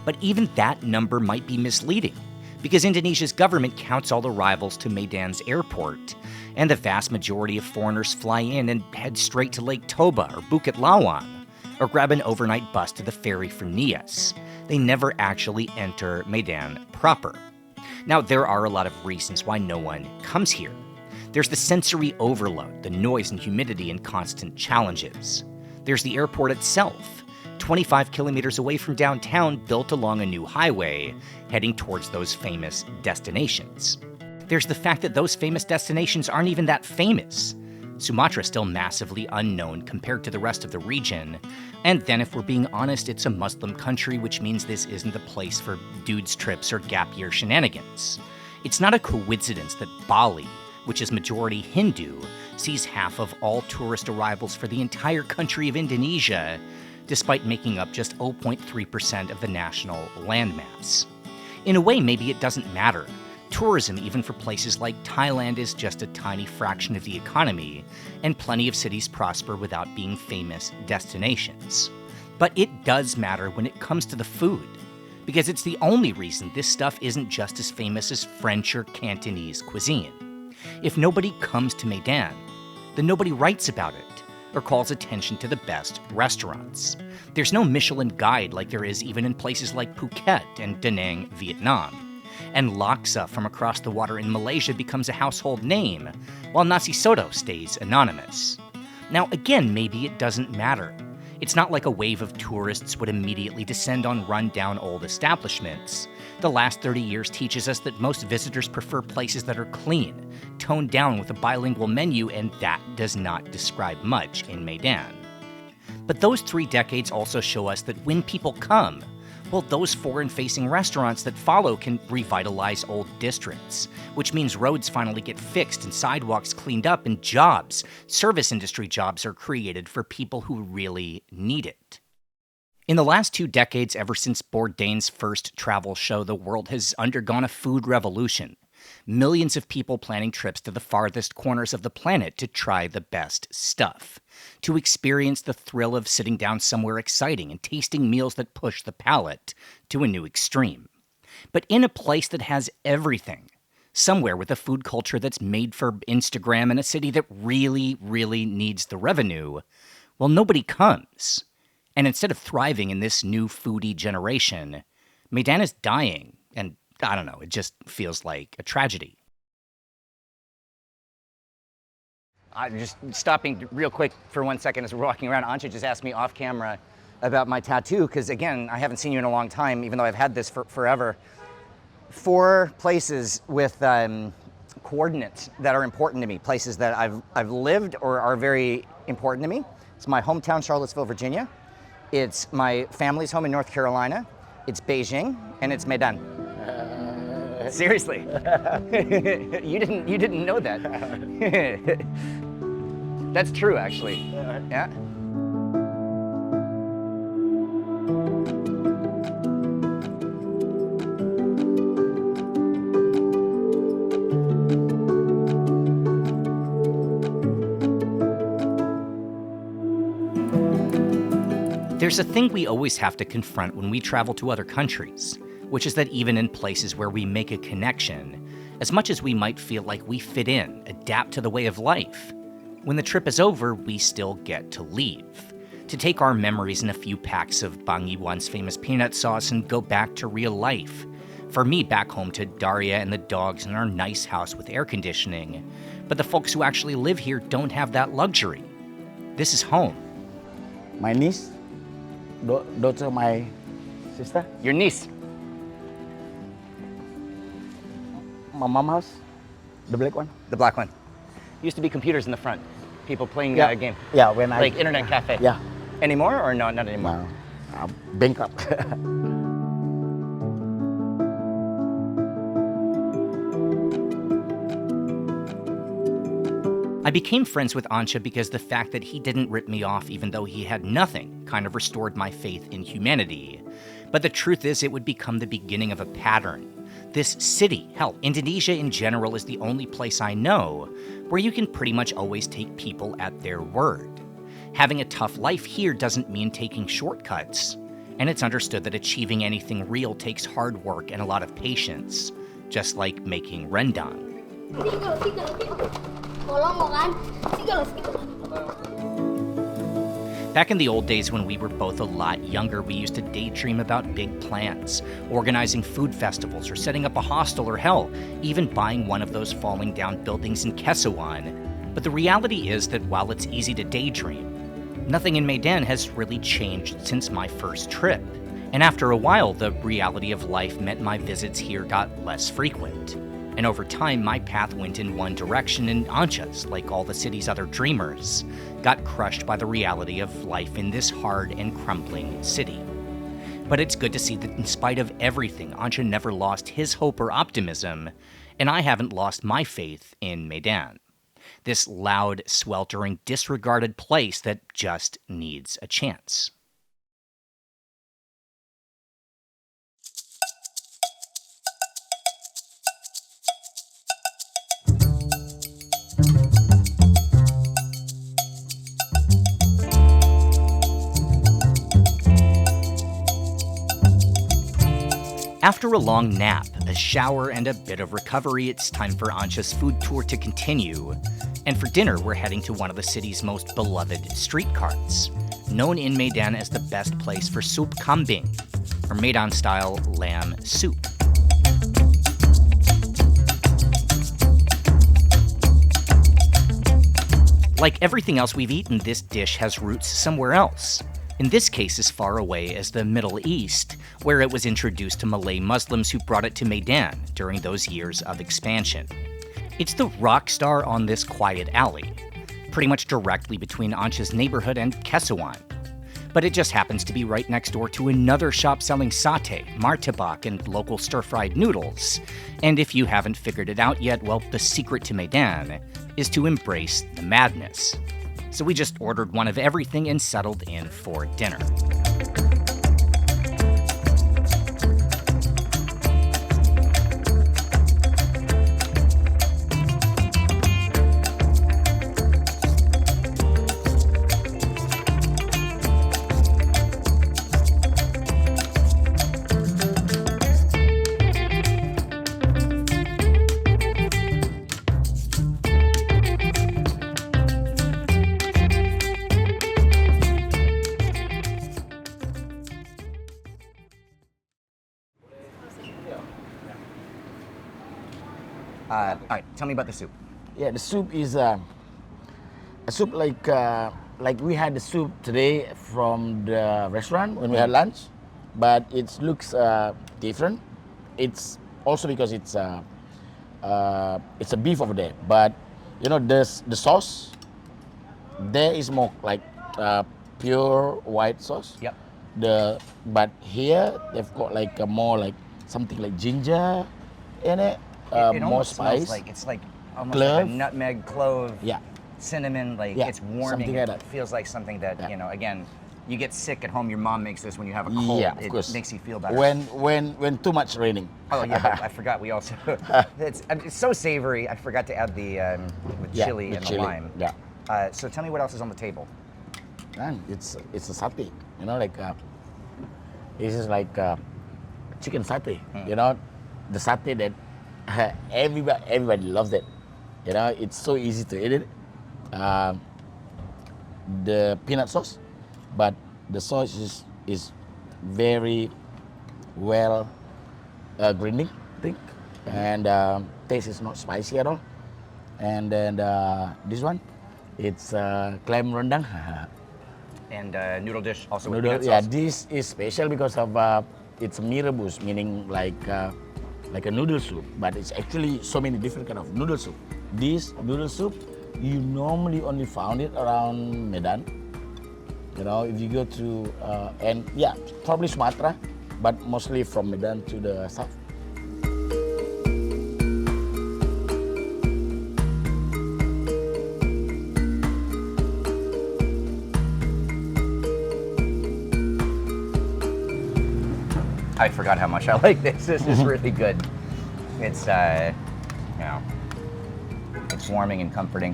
But even that number might be misleading, because Indonesia's government counts all arrivals to Medan's airport, and the vast majority of foreigners fly in and head straight to Lake Toba or Bukit Lawang, or grab an overnight bus to the ferry for Nias. They never actually enter Medan proper. Now, there are a lot of reasons why no one comes here. There's the sensory overload, the noise and humidity and constant challenges. There's the airport itself, 25 kilometers away from downtown, built along a new highway, heading towards those famous destinations. There's the fact that those famous destinations aren't even that famous. Sumatra is still massively unknown compared to the rest of the region. And then if we're being honest, it's a Muslim country, which means this isn't the place for dudes trips or gap year shenanigans. It's not a coincidence that Bali, which is majority Hindu, sees half of all tourist arrivals for the entire country of Indonesia, despite making up just 0.3% of the national landmass. In a way, maybe it doesn't matter. Tourism, even for places like Thailand, is just a tiny fraction of the economy, and plenty of cities prosper without being famous destinations. But it does matter when it comes to the food, because it's the only reason this stuff isn't just as famous as French or Cantonese cuisine. If nobody comes to Medan, then nobody writes about it or calls attention to the best restaurants. There's no Michelin guide like there is even in places like Phuket and Da Nang, Vietnam. And laksa from across the water in Malaysia becomes a household name, while nasi soto stays anonymous. Now again, maybe it doesn't matter. It's not like a wave of tourists would immediately descend on run-down old establishments. The last 30 years teaches us that most visitors prefer places that are clean, toned down with a bilingual menu, and that does not describe much in Medan. But those 3 decades also show us that when people come, well, those foreign-facing restaurants that follow can revitalize old districts, which means roads finally get fixed and sidewalks cleaned up and jobs, service industry jobs, are created for people who really need it. In the last 2 decades, ever since Bourdain's first travel show, the world has undergone a food revolution. Millions of people planning trips to the farthest corners of the planet to try the best stuff, to experience the thrill of sitting down somewhere exciting and tasting meals that push the palate to a new extreme. But in a place that has everything, somewhere with a food culture that's made for Instagram in a city that really, really needs the revenue, well, nobody comes. And instead of thriving in this new foodie generation, Medan is dying, and I don't know, it just feels like a tragedy. I'm just stopping real quick for 1 second as we're walking around. Ancha just asked me off camera about my tattoo, because again, I haven't seen you in a long time, even though I've had this for forever. 4 places with coordinates that are important to me, places that I've lived or are very important to me. It's my hometown, Charlottesville, Virginia. It's my family's home in North Carolina. It's Beijing, and it's Medan. Seriously. You didn't know that. That's true, actually. Yeah. There's a thing we always have to confront when we travel to other countries, which is that even in places where we make a connection, as much as we might feel like we fit in, adapt to the way of life, when the trip is over, we still get to leave, to take our memories in a few packs of Bang Iwan's famous peanut sauce and go back to real life. For me, back home to Daria and the dogs and our nice house with air conditioning. But the folks who actually live here don't have that luxury. This is home. My niece, daughter, my sister. Your niece. My mom house, the black one. The black one. Used to be computers in the front. People playing a game. Yeah, when like internet cafe. Yeah. Anymore or no, not anymore? No, bankrupt. became friends with Ancha because the fact that he didn't rip me off even though he had nothing kind of restored my faith in humanity. But the truth is, it would become the beginning of a pattern. This city, hell, Indonesia in general, is the only place I know where you can pretty much always take people at their word. Having a tough life here doesn't mean taking shortcuts, and it's understood that achieving anything real takes hard work and a lot of patience, just like making rendang. Back in the old days when we were both a lot younger, we used to daydream about big plans, organizing food festivals or setting up a hostel, or hell, even buying one of those falling down buildings in Kesawan. But the reality is that while it's easy to daydream, nothing in Medan has really changed since my first trip. And after a while, the reality of life meant my visits here got less frequent. And over time, my path went in one direction, and Ancha's, like all the city's other dreamers, got crushed by the reality of life in this hard and crumbling city. But it's good to see that in spite of everything, Ancha never lost his hope or optimism, and I haven't lost my faith in Medan. This loud, sweltering, disregarded place that just needs a chance. After a long nap, a shower, and a bit of recovery, it's time for Ancha's food tour to continue. And for dinner, we're heading to one of the city's most beloved street carts, known in Medan as the best place for soup kambing, or Medan-style lamb soup. Like everything else we've eaten, this dish has roots somewhere else. In this case, as far away as the Middle East, where it was introduced to Malay Muslims who brought it to Medan during those years of expansion. It's the rock star on this quiet alley, pretty much directly between Ancha's neighborhood and Kesawan. But it just happens to be right next door to another shop selling satay, martabak, and local stir-fried noodles. And if you haven't figured it out yet, well, the secret to Medan is to embrace the madness. So we just ordered one of everything and settled in for dinner. All right, tell me about the soup. Yeah, the soup is a soup like we had the soup today from the restaurant when we had lunch, but it looks different. It's also because it's a beef over there, but you know the sauce there is more like pure white sauce. Yep. But here they've got like a more like something like ginger in it. It More almost smells spice. it's like almost Clove. like a nutmeg, clove, Yeah. cinnamon, like Yeah, it's warming. something like It that. feels like something that, Yeah. you know, again, you get sick at home, your mom makes this when you have a cold. Yeah, of it course. makes you feel better. When too much raining. Oh yeah, but I forgot we also, it's so savory, I forgot to add the with Yeah, chili with and chili, the lime. yeah. So tell me what else is on the table. And it's a satay, you know, like this is like chicken satay. You know, the satay that everybody loves it. You know, it's so easy to eat it. The peanut sauce, but the sauce is very well grinding, I think, and taste is not spicy at all. And then this one, it's clam rendang. And noodle dish also with Noodle, peanut yeah, sauce. this is special because of it's mie rebus, meaning like a noodle soup, but it's actually so many different kind of noodle soup. This noodle soup, you normally only found it around Medan. You know, if you go to and yeah, probably Sumatra, but mostly from Medan to the south. I forgot how much I like this. This is really good. It's, it's warming and comforting.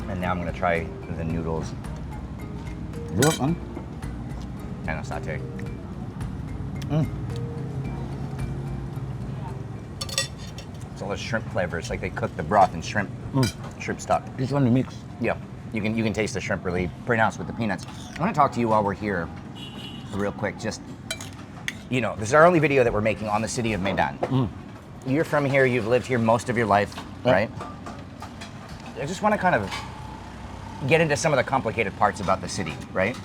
And now I'm gonna try the noodles Good, man. and a satay. It's all the shrimp flavors, like they cook the broth in shrimp stock. This one you mix. Yeah, you can taste the shrimp really pronounced with the peanuts. I want to talk to you while we're here, real quick. Just, this is our only video that we're making on the city of Medan. You're from here. You've lived here most of your life, right? I just want to kind of get into some of the complicated parts about the city, right?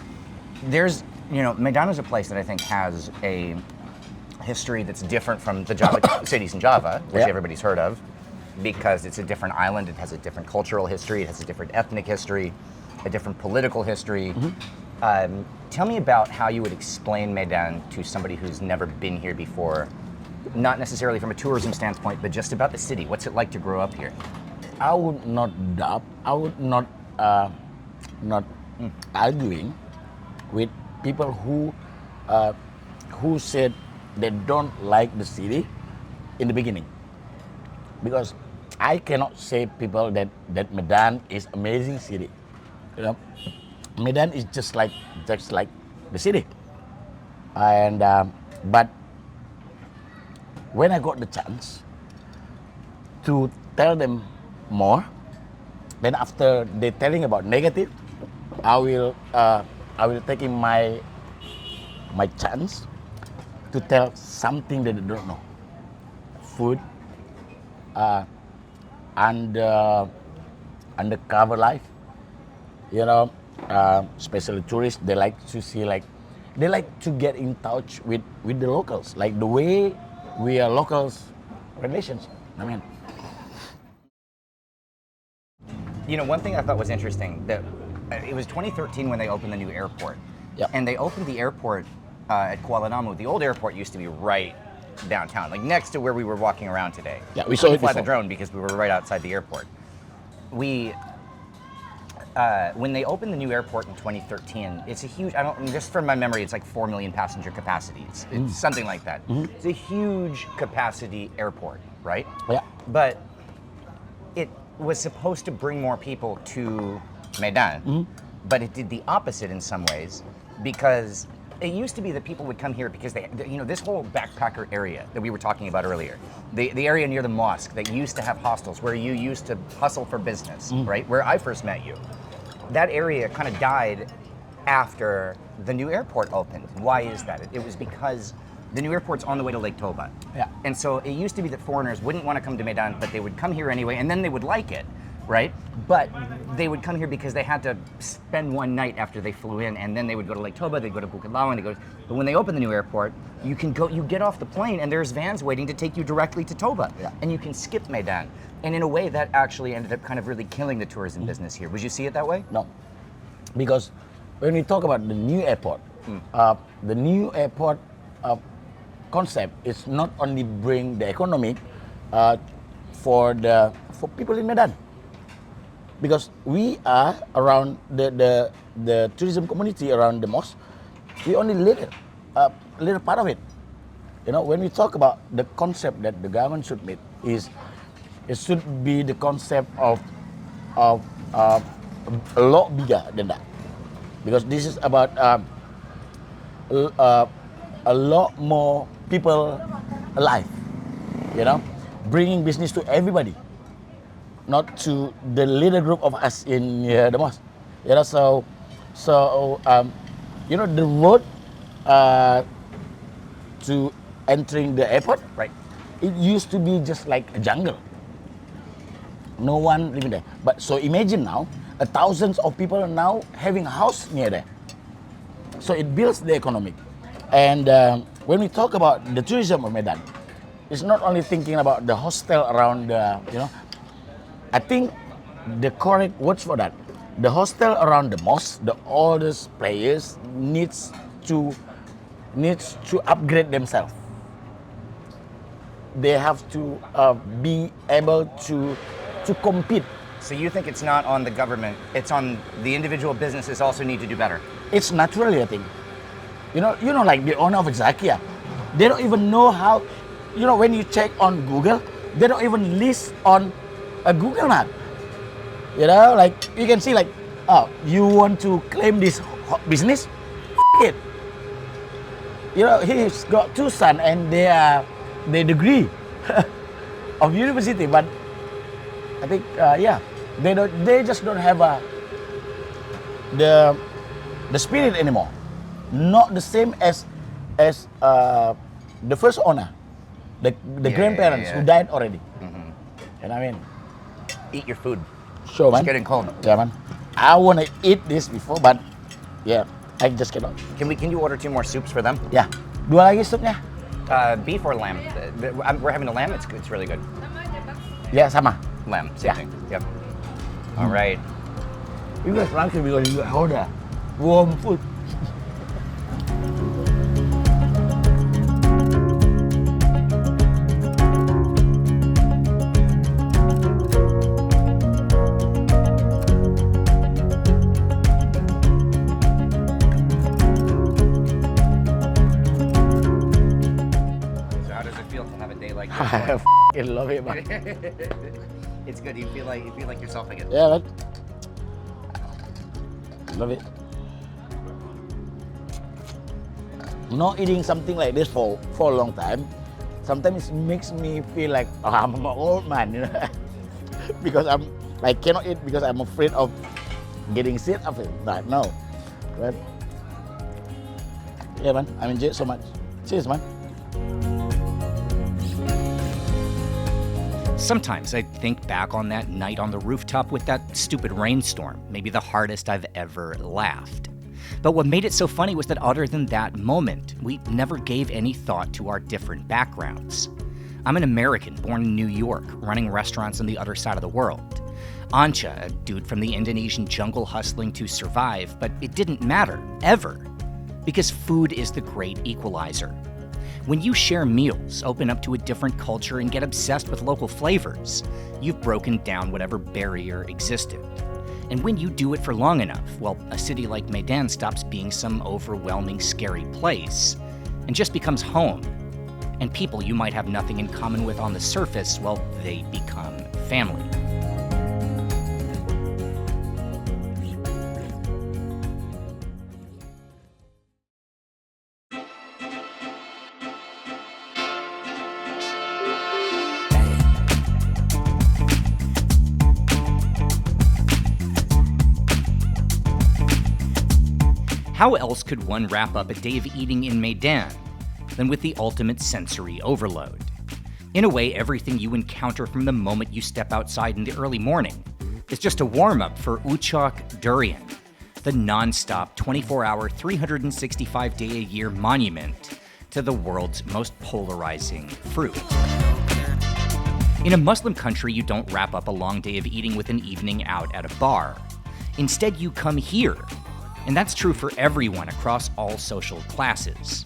There's, Medan is a place that I think has a history that's different from the Java cities in Java, which everybody's heard of, because it's a different island. It has a different cultural history. It has a different ethnic history, a different political history. Tell me about how you would explain Medan to somebody who's never been here before, not necessarily from a tourism standpoint, but just about the city. What's it like to grow up here? I would not doubt. I would not arguing with people who said they don't like the city in the beginning, because I cannot say people that Medan is amazing city. Medan is just like the city, and but when I got the chance to tell them more, then after they telling about negative, I will taking my chance to tell something that they don't know. Food, undercover life, especially tourists, they like to see, they like to get in touch with the locals, like the way we are locals relations. I mean, one thing I thought was interesting, that it was 2013 when they opened the new airport. Yep. And they opened the airport at Kuala Namu. The old airport used to be right downtown, like next to where we were walking around today. Yeah, we saw it fly the before. drone because we were right outside the airport. When they opened the new airport in 2013, it's a huge, just from my memory, it's like 4 million passenger capacity. It's something like that. It's a huge capacity airport, right? Yeah. But it was supposed to bring more people to Medan, but it did the opposite in some ways, because it used to be that people would come here because this whole backpacker area that we were talking about earlier, the area near the mosque that used to have hostels where you used to hustle for business, right? Where I first met you. That area kind of died after the new airport opened. Why is that? It was because the new airport's on the way to Lake Toba. Yeah. And so it used to be that foreigners wouldn't want to come to Medan, but they would come here anyway, and then they would like it, right? But they would come here because they had to spend one night after they flew in, and then they would go to Lake Toba, they'd go to Bukit Lawang, but when they open the new airport, you get off the plane, and there's vans waiting to take you directly to Toba, and you can skip Medan. And in a way, that actually ended up kind of really killing the tourism business here. Would you see it that way? No, because when we talk about the new airport, the new airport concept is not only bring the economy for people in Medan, because we are around the tourism community around the mosque. We only little part of it. When we talk about the concept that the government should meet is, it should be the concept of a lot bigger than that, because this is about a lot more people alive, bringing business to everybody, not to the little group of us in the mosque. The road to entering the airport, Right. it used to be just like a jungle. No one living there. But so imagine now, thousands of people are now having a house near there. So it builds the economy. And when we talk about the tourism of Medan, it's not only thinking about the hostel around I think the correct words for that, the hostel around the mosque, the oldest players needs to upgrade themselves. They have to be able to compete. So you think it's not on the government, it's on the individual businesses also need to do better? It's naturally, I think. like the owner of Zakia, they don't even know how. When you check on Google, they don't even list on a Google map. Like you can see, like, oh, you want to claim this business? It. He's got 2 sons and they degree of university, but I think they just don't have the spirit anymore. Not the same as the first owner, the grandparents who died already. You know what I mean? Eat your food. Sure, man. It's getting cold. Yeah, man. I want to eat this before, but yeah, I just cannot. Can you order 2 more soups for them? Yeah. 2 lagi supnya. Beef or lamb? We're having a lamb. It's really good. Yeah, sama. Lamb. Same thing. Yep. All right. You guys like it because you order warm food. I f***ing love it, man. It's good. You feel like yourself again. Yeah, man. Love it. Not eating something like this for a long time, sometimes it makes me feel like I'm an old man, because I cannot eat because I'm afraid of getting sick of it. But no, but yeah, man, I enjoy it so much. Cheers, man. Sometimes I think back on that night on the rooftop with that stupid rainstorm, maybe the hardest I've ever laughed. But what made it so funny was that other than that moment, we never gave any thought to our different backgrounds. I'm an American born in New York, running restaurants on the other side of the world. Ancha, a dude from the Indonesian jungle hustling to survive, but it didn't matter, ever, because food is the great equalizer. When you share meals, open up to a different culture, and get obsessed with local flavors, you've broken down whatever barrier existed. And when you do it for long enough, well, a city like Medan stops being some overwhelming, scary place and just becomes home. And people you might have nothing in common with on the surface, well, they become family. How else could one wrap up a day of eating in Medan than with the ultimate sensory overload? In a way, everything you encounter from the moment you step outside in the early morning is just a warm-up for Ucok Durian, the non-stop 24-hour, 365-day-a-year monument to the world's most polarizing fruit. In a Muslim country, you don't wrap up a long day of eating with an evening out at a bar. Instead, you come here. And that's true for everyone across all social classes.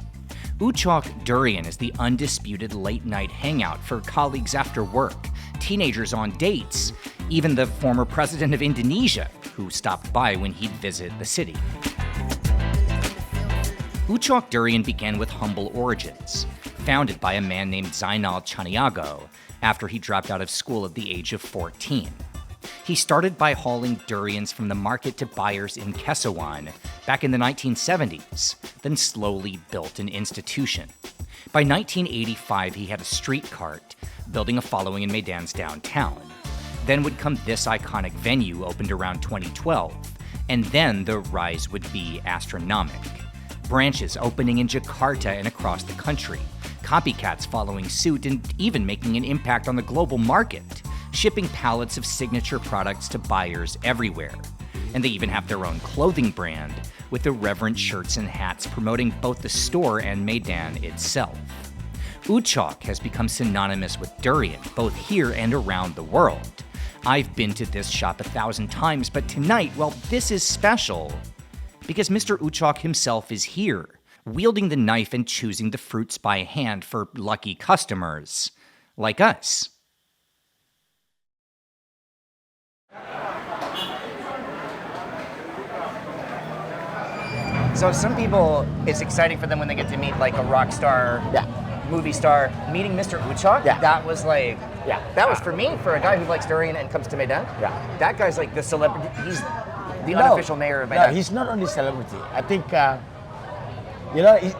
Ucok Durian is the undisputed late-night hangout for colleagues after work, teenagers on dates, even the former president of Indonesia, who stopped by when he'd visit the city. Ucok Durian began with humble origins, founded by a man named Zainal Chaniago after he dropped out of school at the age of 14. He started by hauling durians from the market to buyers in Kesawan back in the 1970s, then slowly built an institution. By 1985, he had a street cart, building a following in Medan's downtown. Then would come this iconic venue, opened around 2012, and then the rise would be astronomic. Branches opening in Jakarta and across the country, copycats following suit and even making an impact on the global market, shipping pallets of signature products to buyers everywhere. And they even have their own clothing brand, with irreverent shirts and hats promoting both the store and Medan itself. Ucok has become synonymous with durian, both here and around the world. I've been to this shop 1,000 times, but tonight, well, this is special because Mr. Ucok himself is here, wielding the knife and choosing the fruits by hand for lucky customers like us. So some people, it's exciting for them when they get to meet like a rock star, Yeah. movie star. Meeting Mr. Ucok, Yeah. that was like, Yeah. that was for me, for a guy who likes durian and comes to Medan. Yeah. That guy's like the celebrity. He's the No. unofficial mayor of Medan. No, he's not only celebrity. I think,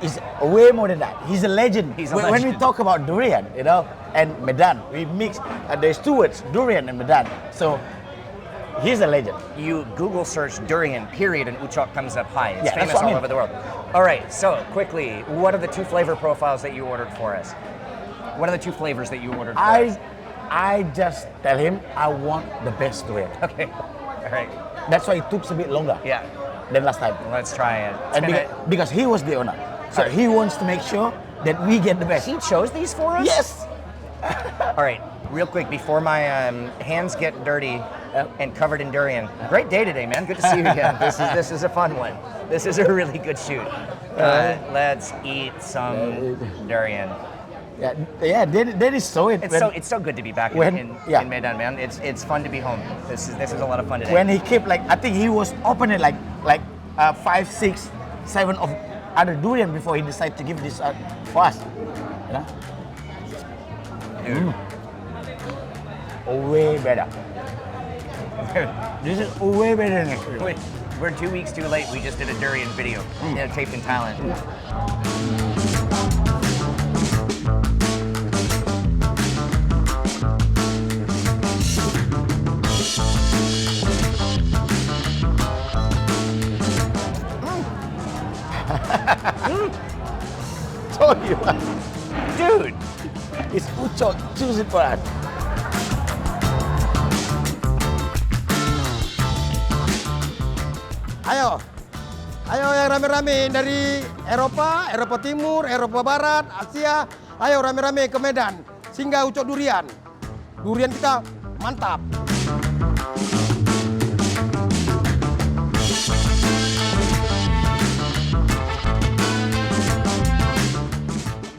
he's way more than that. He's a legend. He's a When we legend. talk about durian, and Medan, we mix, there's two words, durian and Medan. So, he's a legend. You Google search durian, period, and Ucok comes up high. It's Yeah, that's famous what I all mean. over the world. All right, so quickly, what are the two flavor profiles that you ordered for us? What are the two flavors that you ordered for us? I just tell him I want the best durian. Okay, all right, That's why it took a bit longer yeah, than last time. let's try it. It's And gonna- because he was the owner. So Alright. he wants to make sure that we get the best. He chose these for us? Yes! All right, real quick, before my hands get dirty Yep. and covered in durian. Great day today, man. Good to see you again. This is a fun one. This is a really good shoot. Let's eat some durian. Yeah, that is so it. It's so good to be back in Medan, man. It's fun to be home. This is a lot of fun today. When he kept I think he was opening like 5, 6, 7 of other durian before he decided to give this for us. Dude. Way better. This is way better than next week. We're 2 weeks too late. We just did a durian video, taped in Thailand. Told you. Dude, It's Ucok. Choose it for us. Ayo yang rame-rame dari Eropa, Eropa Timur, Eropa Barat, Asia. Ayo rame-rame ke Medan, singgah Ucok Durian. Durian kita mantap.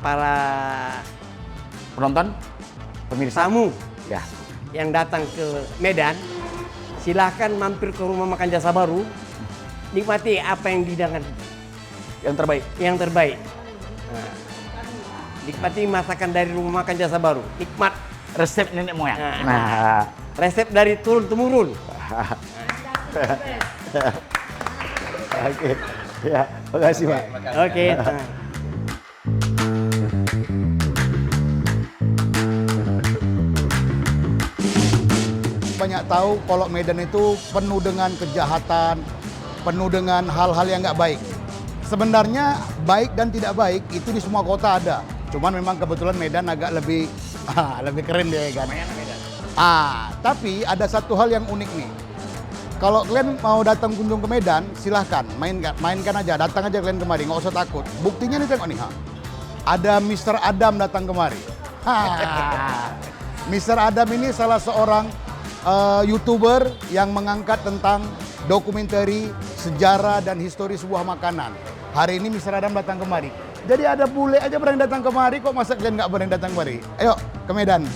Para Penonton, pemirsa. tamu Ya. yang datang ke Medan, silahkan mampir ke rumah makan Jasa Baru, nikmati apa yang dihidangan Yang terbaik. yang terbaik. Nah, nikmati masakan dari rumah makan Jasa Baru, nikmat Resep nenek moyang. Nah. resep dari turun temurun. Oke. Ya, makasih, Pak. Oke. Nah. Banyak tahu kalau Medan itu penuh dengan kejahatan, penuh dengan hal-hal yang nggak baik. Sebenarnya baik dan tidak baik itu di semua kota ada. Cuman memang kebetulan Medan agak lebih lebih keren deh kan. Tapi ada satu hal yang unik nih. Kalau kalian mau datang kunjung ke Medan, silahkan mainkan aja, datang aja kalian kemari, nggak usah takut. Buktinya nih tengok nih, ada Mr. Adam datang kemari. Mr. Adam ini salah seorang YouTuber yang mengangkat tentang dokumenter sejarah dan histori sebuah makanan. Hari ini Mr. Adam datang kemari. Jadi ada bule aja berani datang kemari, kok masa kalian nggak berani datang kemari? Ayo ke Medan.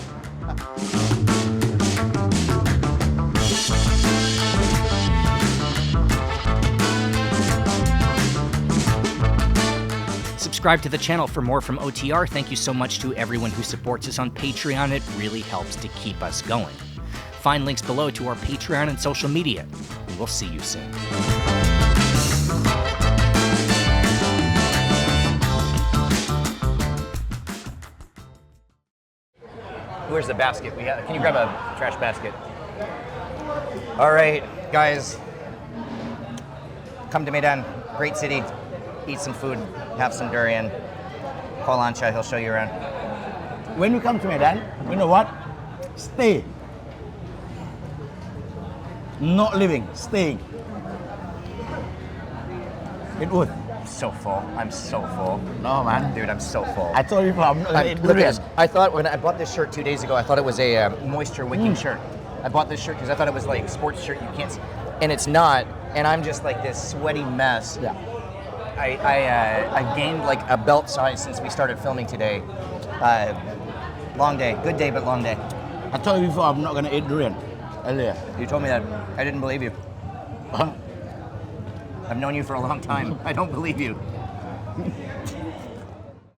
Subscribe to the channel for more from OTR. Thank you so much to everyone who supports us on Patreon. It really helps to keep us going. Find links below to our Patreon and social media. We will see you soon. Where's the basket? Can you grab a trash basket? All right, guys. Come to Medan, great city. Eat some food, have some durian. Call Ancha, he'll show you around. When you come to Medan, you know what? Stay. Not living, staying. It would. So full. I'm so full. No, man. Dude, I'm so full. I told you before, I'm not gonna eat Look at durian. this. I thought when I bought this shirt 2 days ago, I thought it was a moisture wicking shirt. I bought this shirt because I thought it was like sports shirt you can't see. And it's not. And I'm just like this sweaty mess. Yeah. I gained like a belt size since we started filming today. Long day. Good day, but long day. I told you before, I'm not gonna eat durian earlier. You told me that. I didn't believe you. Huh? I've known you for a long time. I don't believe you.